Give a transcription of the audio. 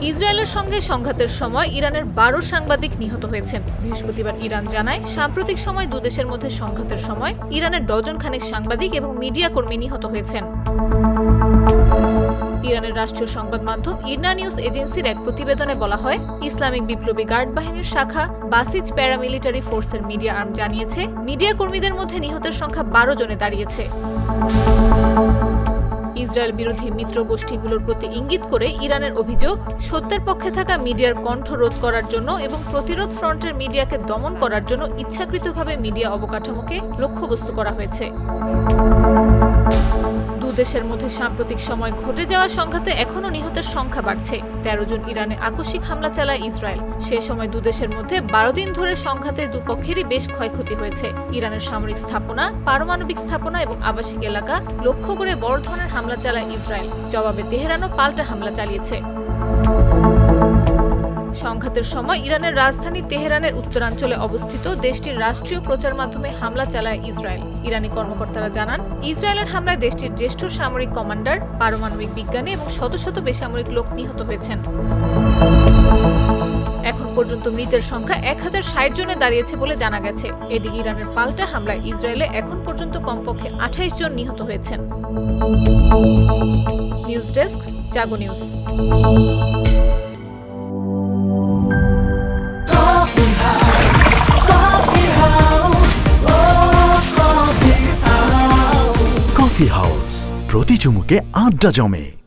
ইসরায়েলের সঙ্গে সংঘাতের সময় ইরানের ১২ সাংবাদিক নিহত হয়েছেন। বৃহস্পতিবার ইরান জানায়, সাম্প্রতিক সময় দুদেশের মধ্যে সংঘাতের সময় ইরানের ডজন খানেক সাংবাদিক এবং মিডিয়া কর্মী নিহত হয়েছেন। ইরানের রাষ্ট্রীয় সংবাদ মাধ্যম ইরনা নিউজ এজেন্সির এক প্রতিবেদনে বলা হয়, ইসলামিক বিপ্লবী গার্ড বাহিনীর শাখা বাসিজ প্যারামিলিটারি ফোর্সের মিডিয়া আর্ম জানিয়েছে, মিডিয়া কর্মীদের মধ্যে নিহতের সংখ্যা ১২ জনে দাঁড়িয়েছে। ইসরায়েল বিরোধী মিত্র গোষ্ঠীগুলোর প্রতি ইঙ্গিত করে ইরানের অভিযোগ, সত্যের পক্ষে থাকা মিডিয়ার কণ্ঠ রোধ করার জন্য এবং প্রতিরোধ ফ্রন্টের মিডিয়াকে দমন করার জন্য ইচ্ছাকৃতভাবে মিডিয়া অবকাঠামোকে লক্ষ্যবস্তু করা হয়েছে। দেশের মধ্যে সাম্প্রতিক সময় ঘটে যাওয়া সংঘাতে এখনও নিহতের সংখ্যা বাড়ছে। ১৩ জন ইরানে আকস্মিক হামলা চালায় ইসরায়েল। সে সময় দুদেশের মধ্যে ১২ দিন ধরে সংঘাতে দুপক্ষেরই বেশ ক্ষয়ক্ষতি হয়েছে। ইরানের সামরিক স্থাপনা, পারমাণবিক স্থাপনা এবং আবাসিক এলাকা লক্ষ্য করে বড় ধরনের হামলা চালায় ইসরায়েল। জবাবে তেহরানও পাল্টা হামলা চালিয়েছে। সংঘাতের সময় ইরানের রাজধানী তেহরানের উত্তরাঞ্চলে অবস্থিত দেশটির রাষ্ট্রীয় প্রচার মাধ্যমে হামলা চালায় ইসরায়েল। ইরানি কর্মকর্তারা জানান, ইসরায়েলের হামলায় দেশটির জ্যেষ্ঠ সামরিক কমান্ডার, পারমাণবিক বিজ্ঞানী এবং শত শত বেসামরিক লোক নিহত হয়েছেন। এখন পর্যন্ত মৃতের সংখ্যা ১০৬০ জনে দাঁড়িয়েছে বলে জানা গেছে। এদিকে ইরানের পাল্টা হামলায় ইসরায়েলে এখন পর্যন্ত কমপক্ষে ২৮ জন নিহত হয়েছেন। নিউজ ডেস্ক, জাগো নিউজ। কফি হাউস, প্রতি চুমুকে আড্ডা জমে।